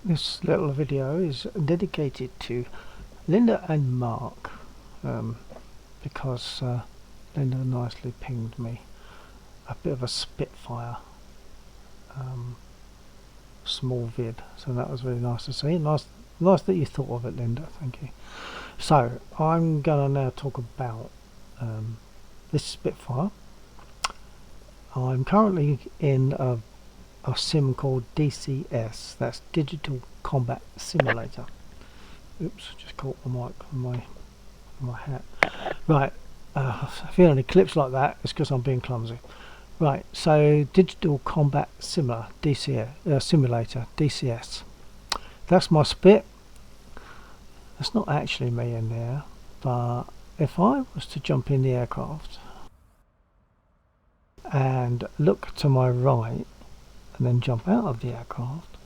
This little video is dedicated to Linda and Mark, because Linda nicely pinged me a bit of a Spitfire small vid, so that was really nice to see. Nice that you thought of it, Linda, thank you. So I'm gonna now talk about this Spitfire. I'm currently in a sim called DCS, that's Digital Combat Simulator. Oops, just caught my mic on my hat. Right, if you hear any clips like that, it's because I'm being clumsy. Right, so Digital Combat Simulator, DCS. That's my Spit. That's not actually me in there, but if I was to jump in the aircraft and look to my right and then jump out of the aircraft,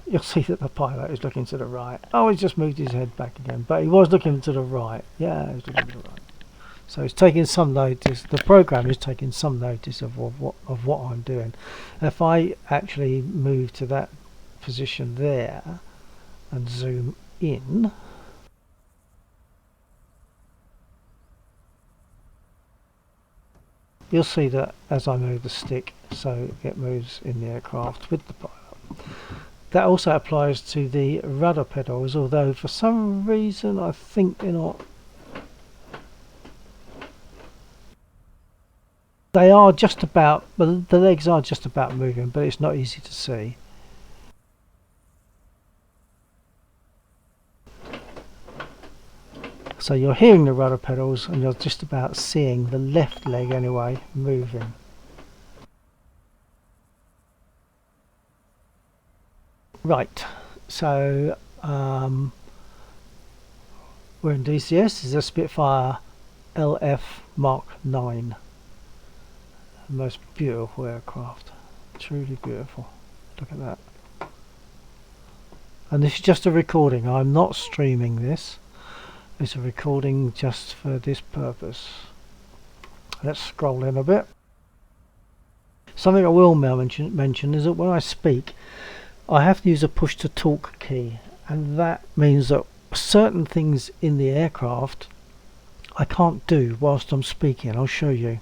you'll see that the pilot is looking to the right. Oh, he's just moved his head back again, but he was looking to the right. Yeah, he's looking to the right. So it's taking some notice. The program is taking some notice of what I'm doing. If I actually move to that position there and zoom in, you'll see that as I move the stick, so it moves in the aircraft with the pilot. That also applies to the rudder pedals, although for some reason I think they're not. They are just about, well, the legs are just about moving, but it's not easy to see. So you're hearing the rudder pedals and you're just about seeing the left leg anyway moving. Right, so we're in DCS. This is a Spitfire LF Mark 9. The most beautiful aircraft, truly beautiful. Look at that. And this is just a recording. I'm not streaming this. It's a recording just for this purpose. Let's scroll in a bit. Something I will mention is that when I speak, I have to use a push to talk key, and that means that certain things in the aircraft I can't do whilst I'm speaking. I'll show you.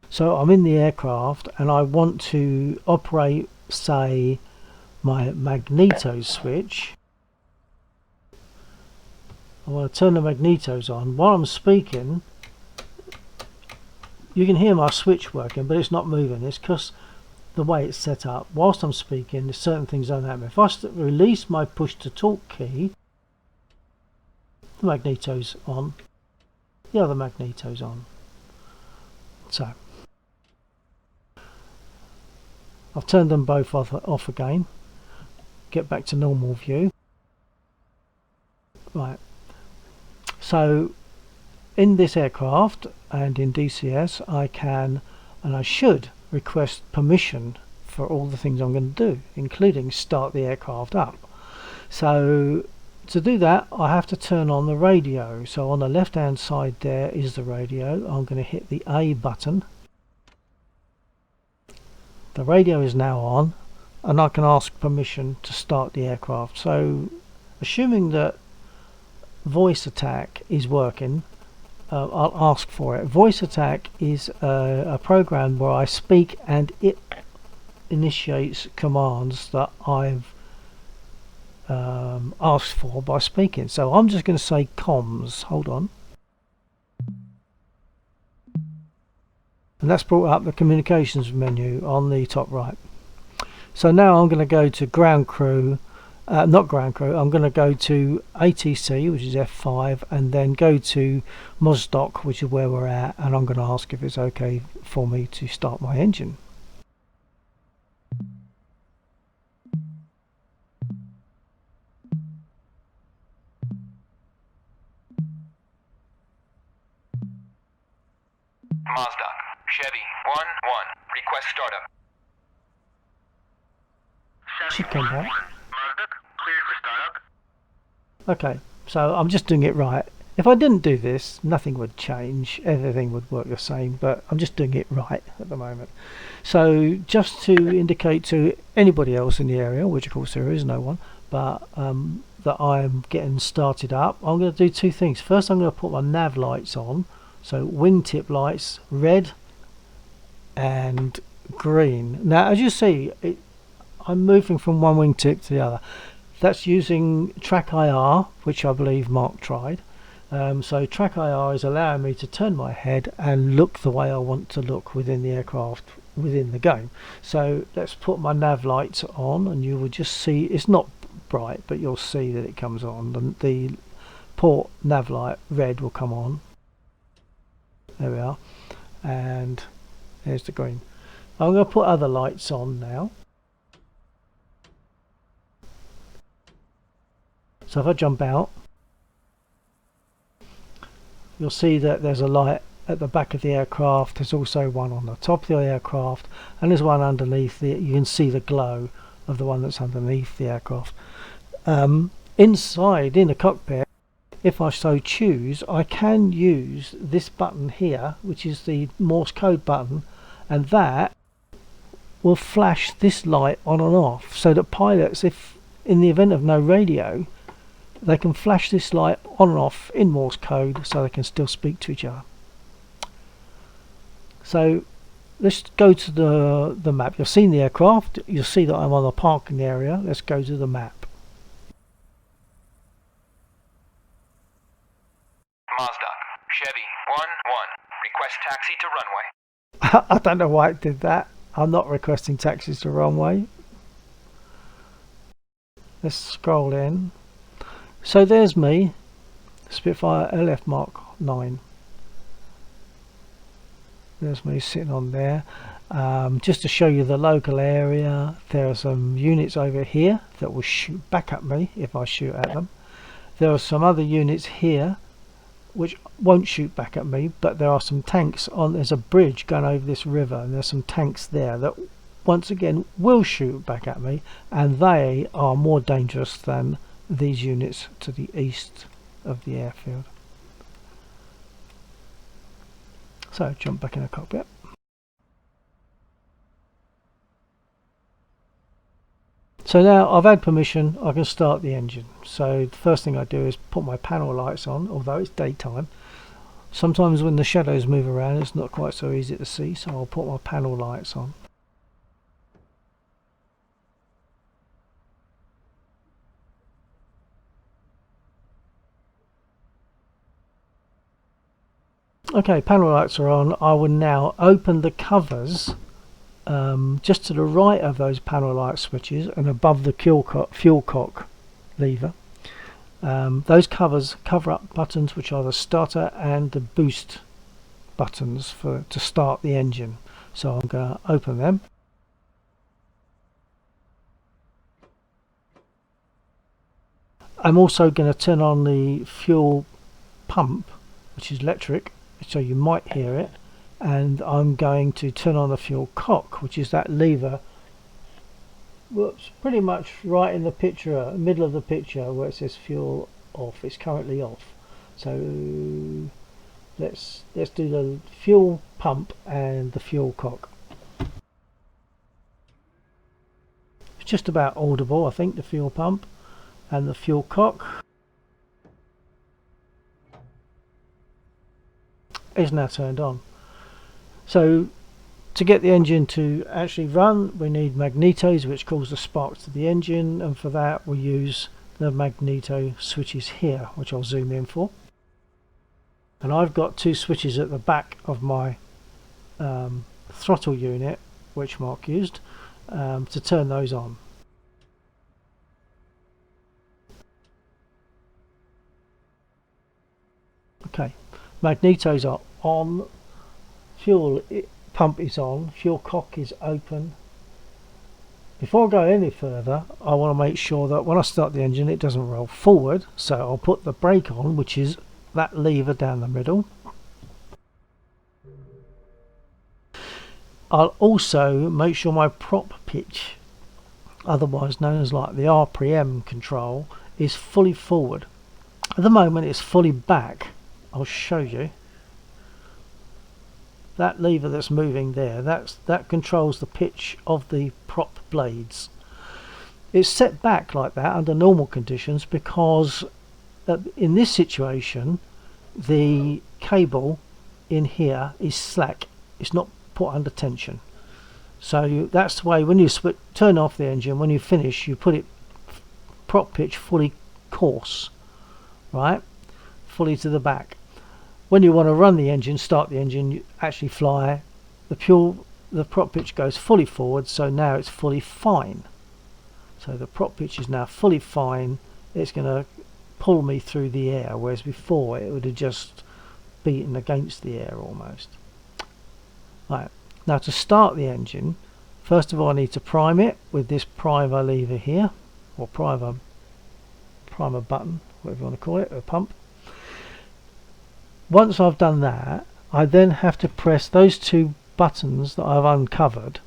So I'm in the aircraft and I want to operate, say, my magneto switch. I want to turn the magnetos on. While I'm speaking, you can hear my switch working, but it's not moving. It's because the way it's set up. Whilst I'm speaking, there's certain things don't happen. If I release my push to talk key, the magneto's on, the other magneto's on. So I've turned them both off again. Get back to normal view. Right. So in this aircraft and in DCS, I can and I should request permission for all the things I'm going to do, including start the aircraft up. So to do that, I have to turn on the radio. So on the left hand side there is the radio. I'm going to hit the A button. The radio is now on and I can ask permission to start the aircraft. So assuming that voice attack is working, I'll ask for it. Voice attack is a program where I speak and it initiates commands that I've asked for by speaking. So I'm just going to say comms. Hold on. And that's brought up the communications menu on the top right. So now I'm going to go to ground crew. Not ground crew, I'm going to go to ATC, which is F5, and then go to MOSDoc, which is where we're at, and I'm going to ask if it's okay for me to start my engine. MOSDoc, Chevy 1-1, request startup. Should come back. MOSDoc, cleared for startup. Okay, so I'm just doing it right. If I didn't do this, nothing would change, everything would work the same, but I'm just doing it right at the moment. So just to indicate to anybody else in the area, which of course there is no one, but that I'm getting started up, I'm going to do two things. First, I'm going to put my nav lights on, so wingtip lights, red and green. Now as you see, I'm moving from one wingtip to the other. That's using track IR, which I believe Mark tried. So track IR is allowing me to turn my head and look the way I want to look within the aircraft within the game. So let's put my nav lights on, and you will just see it's not bright, but you'll see that it comes on. The port nav light red will come on. There we are, and there's the green. I'm going to put other lights on now. So if I jump out, you'll see that there's a light at the back of the aircraft. There's also one on the top of the aircraft, and there's one underneath. You can see the glow of the one that's underneath the aircraft. Inside, in the cockpit, if I so choose, I can use this button here, which is the Morse code button, and that will flash this light on and off, so that pilots, if in the event of no radio, they can flash this light on and off in Morse code, so they can still speak to each other. So let's go to the map. You've seen the aircraft, you'll see that I'm on the parking area. Let's go to the map. Mazda, Chevy 1-1. Request taxi to runway. I don't know why it did that. I'm not requesting taxis to runway. Let's scroll in. So there's me, Spitfire LF Mark 9. There's me sitting on there. Just to show you the local area, there are some units over here that will shoot back at me if I shoot at them. There are some other units here which won't shoot back at me, but there are some tanks on. There's a bridge going over this river, and there's some tanks there that once again will shoot back at me, and they are more dangerous than these units to the east of the airfield. So jump back in the cockpit. So now I've had permission, I can start the engine. So the first thing I do is put my panel lights on, although it's daytime. Sometimes when the shadows move around it's not quite so easy to see, so I'll put my panel lights on. Okay, panel lights are on. I will now open the covers just to the right of those panel light switches and above the fuel cock lever. Those covers cover up buttons which are the starter and the boost buttons to start the engine. So I'm going to open them. I'm also going to turn on the fuel pump, which is electric, so you might hear it, and I'm going to turn on the fuel cock, which is that lever, whoops, pretty much right in the picture, middle of the picture where it says fuel off. It's currently off. So let's do the fuel pump and the fuel cock. It's just about audible, I think, the fuel pump and the fuel cock is now turned on. So to get the engine to actually run, we need magnetos, which cause the sparks to the engine, and for that we use the magneto switches here, which I'll zoom in for. And I've got two switches at the back of my throttle unit, which Mark used, to turn those on. Okay, magnetos are on, fuel pump is on, fuel cock is open. Before I go any further, I want to make sure that when I start the engine it doesn't roll forward, so I'll put the brake on, which is that lever down the middle. I'll also make sure my prop pitch, otherwise known as like the RPM control, is fully forward. At the moment it's fully back. I'll show you. That lever that's moving there, that controls the pitch of the prop blades. It's set back like that under normal conditions because in this situation the cable in here is slack. It's not put under tension. So that's the way when you turn off the engine, when you finish, you put it prop pitch fully coarse, right, fully to the back. When you want to run the engine, start the engine, you actually fly, the prop pitch goes fully forward, so now it's fully fine. So the prop pitch is now fully fine. It's going to pull me through the air, whereas before it would have just beaten against the air almost. Right, now to start the engine, first of all I need to prime it with this primer lever here, or primer button, whatever you want to call it, a pump. Once I've done that, I then have to press those two buttons that I've uncovered,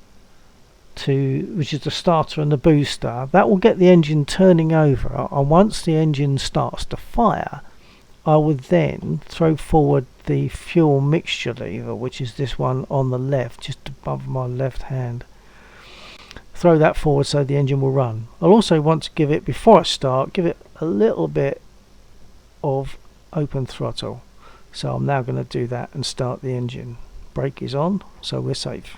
which is the starter and the booster. That will get the engine turning over, and once the engine starts to fire, I would then throw forward the fuel mixture lever, which is this one on the left, just above my left hand. Throw that forward so the engine will run. I'll also want to give it, before I start, give it a little bit of open throttle. So I'm now going to do that and start the engine. Brake is on, so we're safe.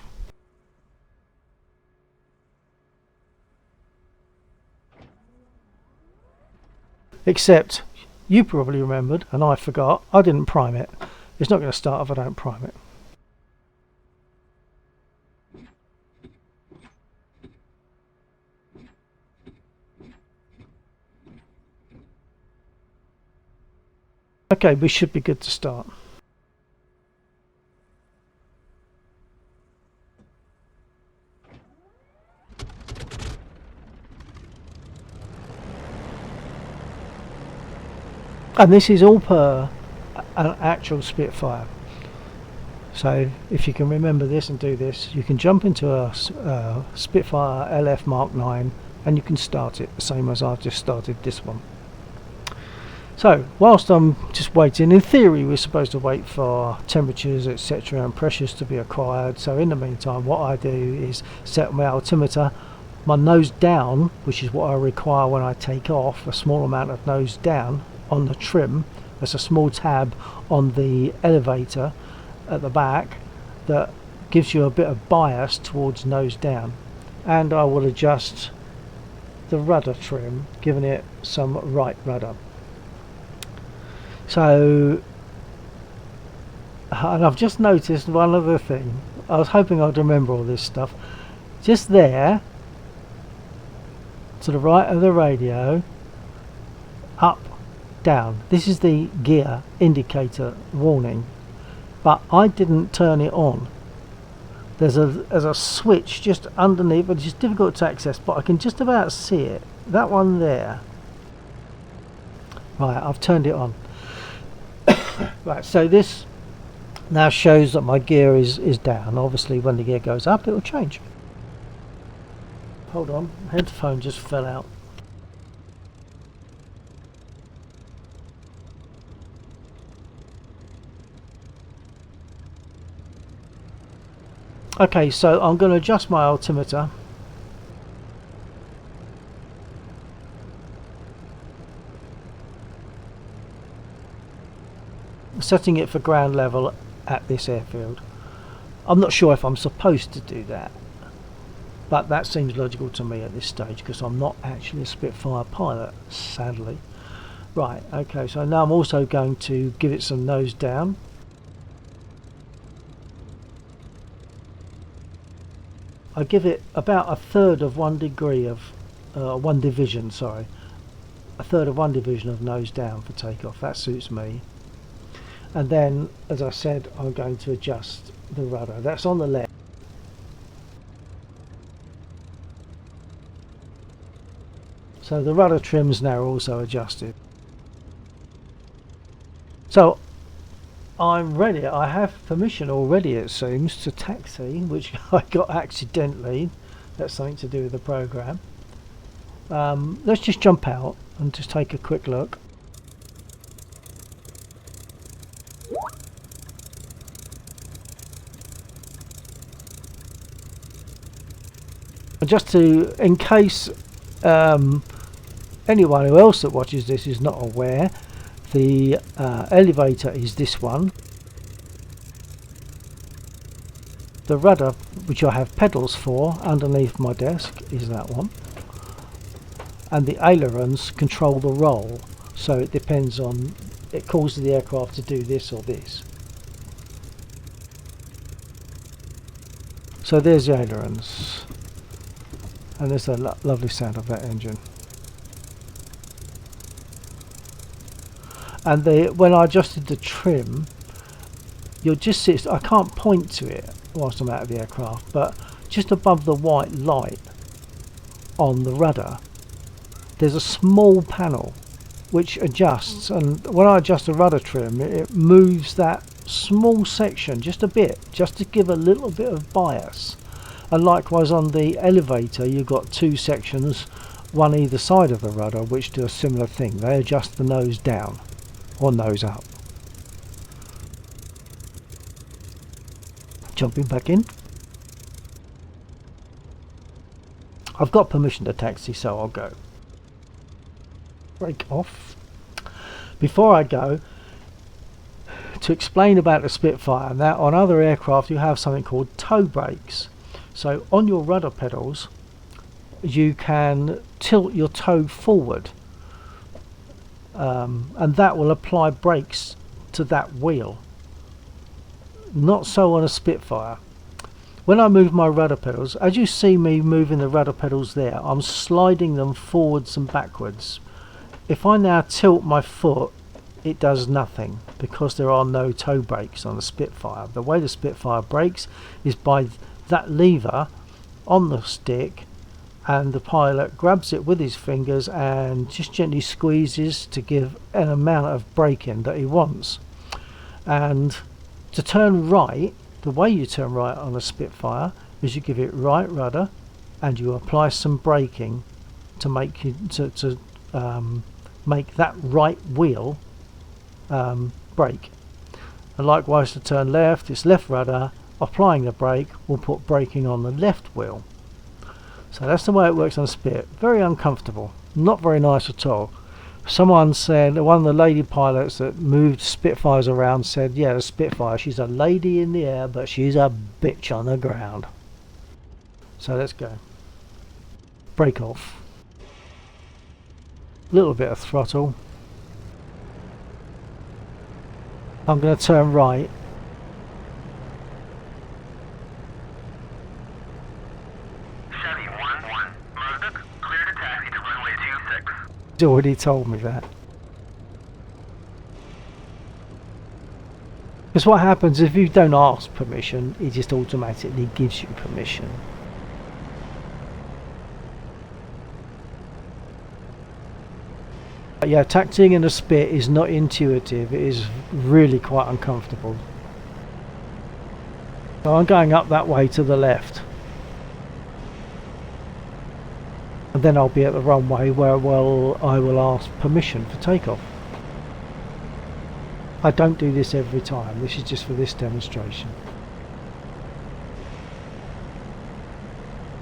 Except you probably remembered, and I forgot, I didn't prime it. It's not going to start if I don't prime it. Okay, we should be good to start. And this is all per an actual Spitfire. So if you can remember this and do this, you can jump into a Spitfire LF Mark 9 and you can start it the same as I've just started this one. So whilst I'm just waiting, in theory we're supposed to wait for temperatures, etc., and pressures to be acquired. So in the meantime what I do is set my altimeter, my nose down, which is what I require when I take off, a small amount of nose down on the trim. There's a small tab on the elevator at the back that gives you a bit of bias towards nose down, and I will adjust the rudder trim, giving it some right rudder. So, and I've just noticed one other thing. I was hoping I'd remember all this stuff. Just there, to the right of the radio, up, down. This is the gear indicator warning, but I didn't turn it on. There's a switch just underneath, which is difficult to access, but I can just about see it. That one there. Right, I've turned it on. Right, so this now shows that my gear is down. Obviously when the gear goes up it will change. Hold on, headphone just fell out. Okay, so I'm going to adjust my altimeter. Setting it for ground level at this airfield. I'm not sure if I'm supposed to do that, but that seems logical to me at this stage because I'm not actually a Spitfire pilot, sadly. Right, okay, so now I'm also going to give it some nose down. I give it about a third of 1 degree of 1 division, sorry, a third of 1 division of nose down for takeoff. That suits me. And then, as I said, I'm going to adjust the rudder. That's on the left. So the rudder trim's now also adjusted. So I'm ready. I have permission already, it seems, to taxi, which I got accidentally. That's something to do with the program. Let's just jump out and just take a quick look. Just to, in case anyone who else that watches this is not aware, the elevator is this one. The rudder, which I have pedals for underneath my desk, is that one. And the ailerons control the roll, so it depends on, it causes the aircraft to do this or this. So there's the ailerons, and there's the lovely sound of that engine. And when I adjusted the trim, you'll just see, I can't point to it whilst I'm out of the aircraft, but just above the white light on the rudder, there's a small panel which adjusts, and when I adjust the rudder trim, it moves that small section just a bit, just to give a little bit of bias. And likewise on the elevator, you've got two sections, one either side of the rudder, which do a similar thing. They adjust the nose down or nose up. Jumping back in. I've got permission to taxi, so I'll go. Brake off. Before I go, to explain about the Spitfire, now on other aircraft you have something called toe brakes. So on your rudder pedals you can tilt your toe forward, and that will apply brakes to that wheel. Not so on a Spitfire. When I move my rudder pedals, as you see me moving the rudder pedals there, I'm sliding them forwards and backwards. If I now tilt my foot, it does nothing because there are no toe brakes on the Spitfire. The way the Spitfire brakes is by that lever on the stick, and the pilot grabs it with his fingers and just gently squeezes to give an amount of braking that he wants. And to turn right, the way you turn right on a Spitfire is you give it right rudder and you apply some braking to make you make that right wheel brake. And likewise to turn left, it's left rudder, applying the brake will put braking on the left wheel. So that's the way it works on a Spit. Very uncomfortable, not very nice at all. Someone said, one of the lady pilots that moved Spitfires around said, yeah, the Spitfire, she's a lady in the air but she's a bitch on the ground. So let's go. Brake off. Little bit of throttle. I'm going to turn right. Chevy 11, Mazda, clear to taxi to runway 26. He's already told me that. Because what happens if you don't ask permission, it just automatically gives you permission. Yeah, taxiing in a Spit is not intuitive. It is really quite uncomfortable. So I'm going up that way to the left, and then I'll be at the runway where I will ask permission for takeoff. I don't do this every time. This is just for this demonstration.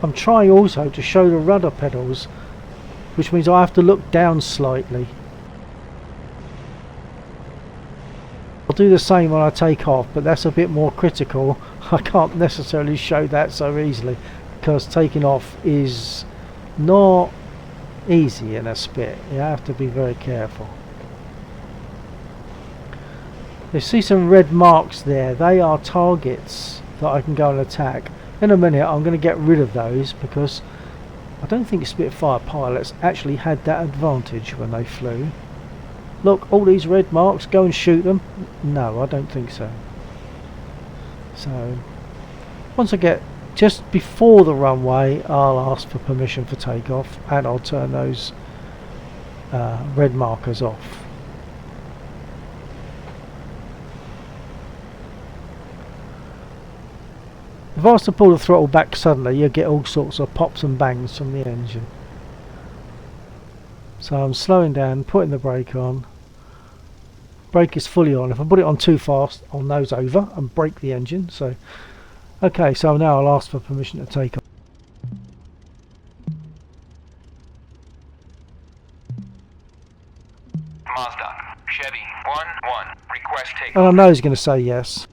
I'm trying also to show the rudder pedals, which means I have to look down slightly. I'll do the same when I take off, but that's a bit more critical. I can't necessarily show that so easily because taking off is not easy in a Spit. You have to be very careful. You see some red marks there. They are targets that I can go and attack. In a minute I'm going to get rid of those because I don't think Spitfire pilots actually had that advantage when they flew. Look, all these red marks, go and shoot them. No, I don't think so. So once I get just before the runway, I'll ask for permission for takeoff and I'll turn those red markers off. If I was to pull the throttle back suddenly, you'll get all sorts of pops and bangs from the engine. So I'm slowing down, putting the brake on. Brake is fully on. If I put it on too fast, I'll nose over and break the engine. So, okay, so now I'll ask for permission to take off. Mazda, Chevy 1-1, request takeoff. And I know he's going to say yes.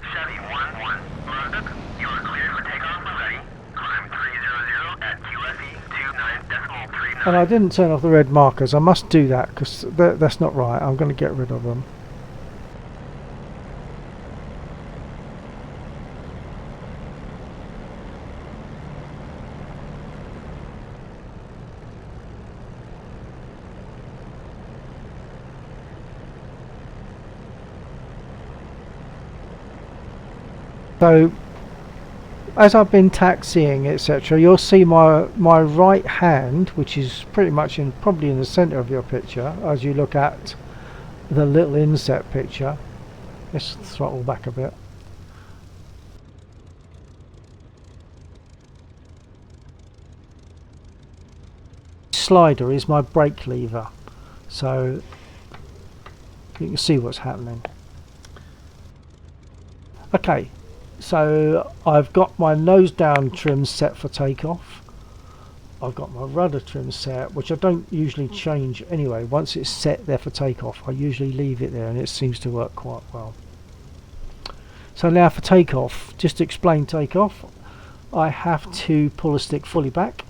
Chevy 1-1, Mazda, you are cleared for takeoff and ready. Climb 300 at QFE 29.39. And I didn't turn off the red markers. I must do that because that's not right. I'm going to get rid of them. So, as I've been taxiing, etc., you'll see my right hand, which is pretty much probably in the centre of your picture, as you look at the little inset picture. Let's throttle back a bit. Slider is my brake lever, so you can see what's happening. Okay. So I've got my nose down trim set for takeoff. I've got my rudder trim set, which I don't usually change anyway. Once it's set there for takeoff, I usually leave it there and it seems to work quite well. So now for takeoff, just to explain takeoff, I have to pull the stick fully back,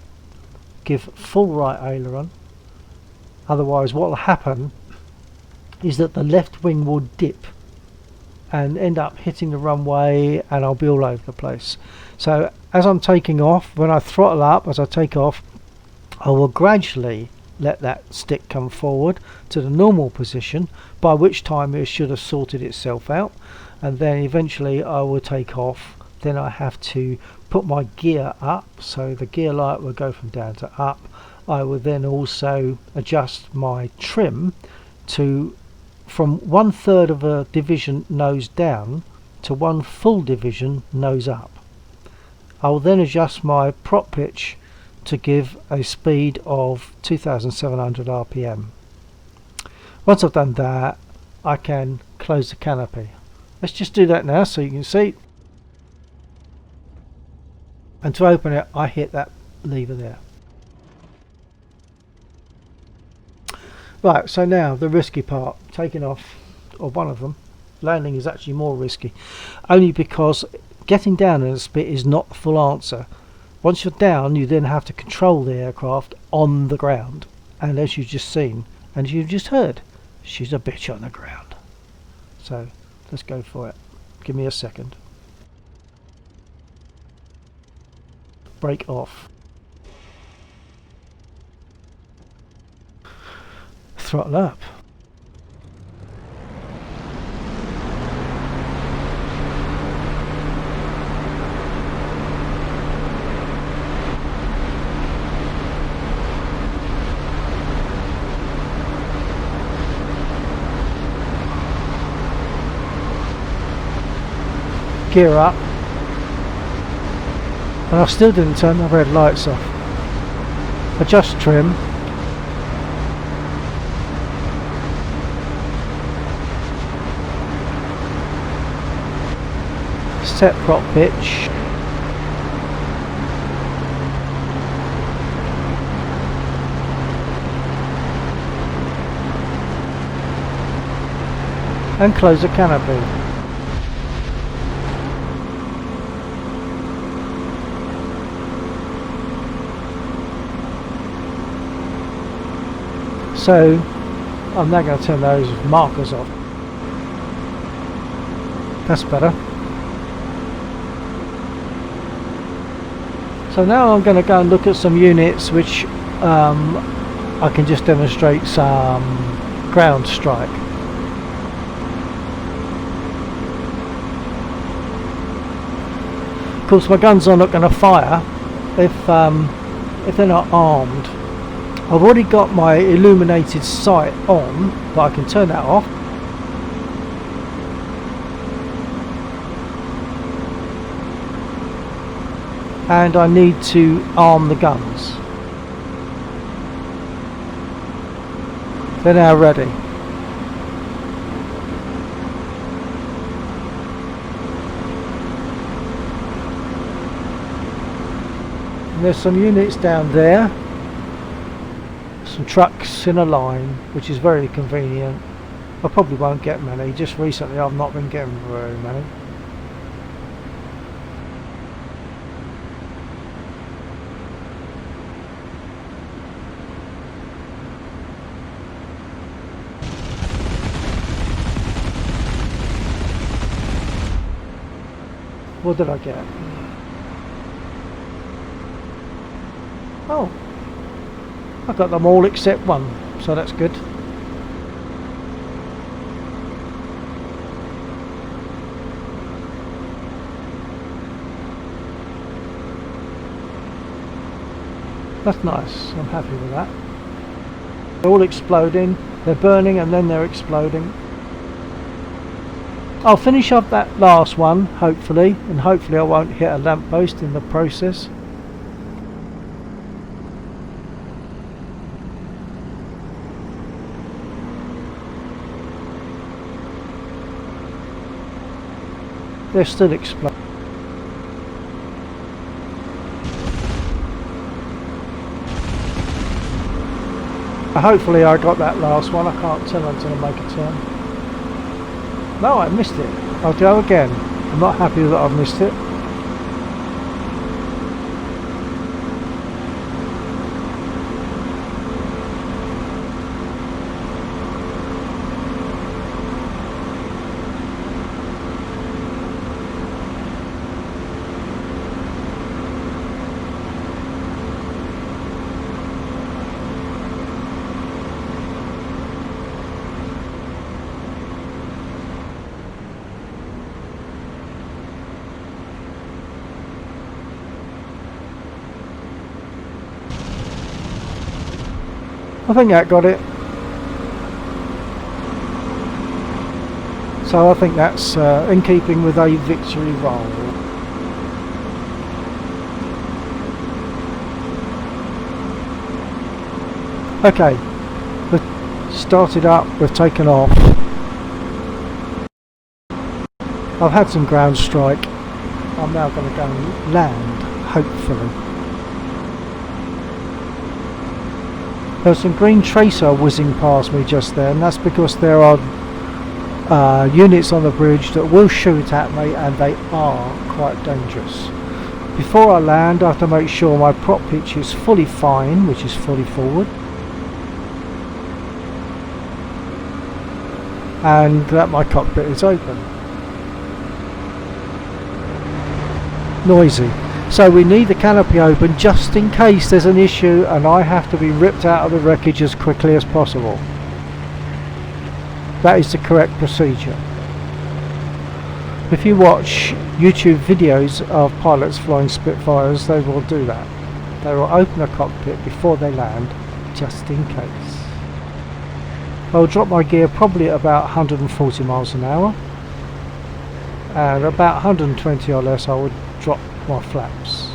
give full right aileron. Otherwise what will happen is that the left wing will dip and end up hitting the runway and I'll be all over the place. So as I'm taking off, when I throttle up as I take off, I will gradually let that stick come forward to the normal position, by which time it should have sorted itself out, and then eventually I will take off. Then I have to put my gear up, so the gear light will go from down to up. I will then also adjust my trim to from 1/3 of a division nose down to 1 full division nose up. I will then adjust my prop pitch to give a speed of 2,700 RPM. Once I've done that, I can close the canopy. Let's just do that now so you can see. And to open it, I hit that lever there. Right, so now the risky part, taking off, or one of them. Landing is actually more risky, only because getting down in a spit is not the full answer. Once you're down, you then have to control the aircraft on the ground, and as you've just seen, and you've just heard, she's a bitch on the ground. So let's go for it. Give me a second. Brake off. Throttle up. Gear up. And I still didn't turn the red lights off. Adjust trim. Set prop pitch. And close the canopy. So I'm now going to turn those markers off. That's better. So now I'm going to go and look at some units which I can just demonstrate some ground strike. Of course my guns are not going to fire if they're not armed. I've already got my illuminated sight on, but I can turn that off. And I need to arm the guns. They're now ready. And there's some units down there. some trucks in a line, which is very convenient. I probably won't get many. Just recently I've not been getting very many. What did I get? Oh, I got them all except one, so that's good. That's nice, I'm happy with that. They're all exploding, they're burning and then they're exploding. I'll finish up that last one, hopefully, and hopefully I won't hit a lamppost in the process. They're still exploding. Hopefully I got that last one. I can't tell until I make a turn. No, I missed it. I'll go again. I'm not happy that I've missed it. I think that got it. So I think that's in keeping with a victory roll. Okay, we've started up, we've taken off. I've had some ground strike. I'm now going to go and land, hopefully. There's some green tracer whizzing past me just there, and that's because there are units on the bridge that will shoot at me, and they are quite dangerous. Before I land, I have to make sure my prop pitch is fully fine, which is fully forward, and that my cockpit is open. Noisy. So we need the canopy open just in case there's an issue and I have to be ripped out of the wreckage as quickly as possible. That is the correct procedure. If you watch YouTube videos of pilots flying Spitfires, they will do that. They will open a cockpit before they land, just in case. I'll drop my gear probably at about 140 miles an hour, and about 120 or less I would drop my flaps.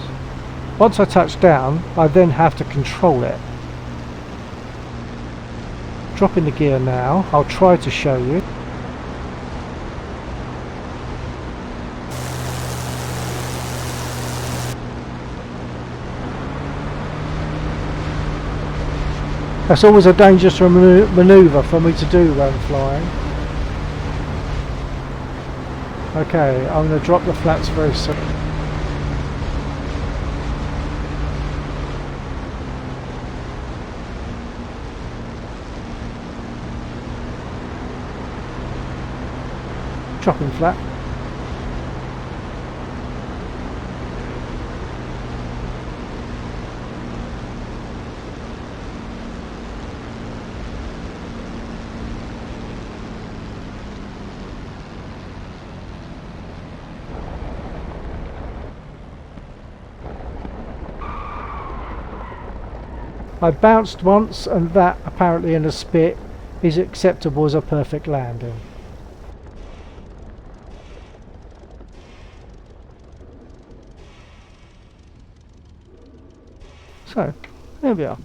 Once I touch down, I then have to control it. Dropping the gear now, I'll try to show you. That's always a dangerous manoeuvre for me to do when flying. Okay, I'm going to drop the flaps very soon. Dropping flat. I bounced once, and that apparently in a spit is acceptable as a perfect landing. So, there we are.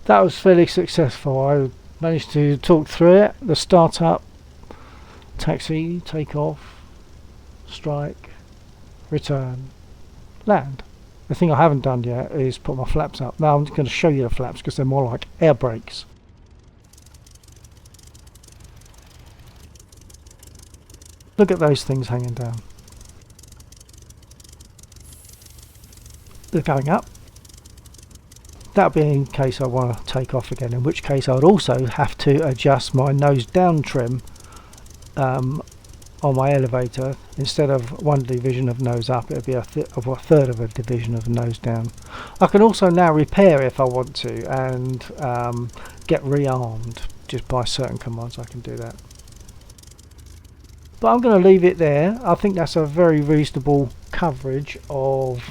That was fairly successful. I managed to talk through it. The startup, taxi, take off, strike, return, land. The thing I haven't done yet is put my flaps up. Now I'm going to show you the flaps because they're more like air brakes. Look at those things hanging down. They're going up. That'll be in case I want to take off again, in which case I'd also have to adjust my nose down trim on my elevator. Instead of one division of nose up, it'll be a third of a division of nose down. I can also now repair if I want to, and get rearmed just by certain commands. I can do that. But I'm going to leave it there. I think that's a very reasonable coverage of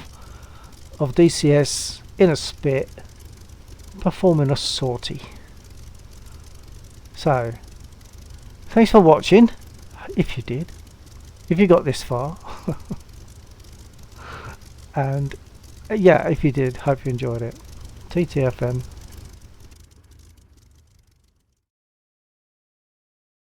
DCS in a spit performing a sortie. So thanks for watching, if you did, if you got this far. And yeah, if you did, hope you enjoyed it. TTFN.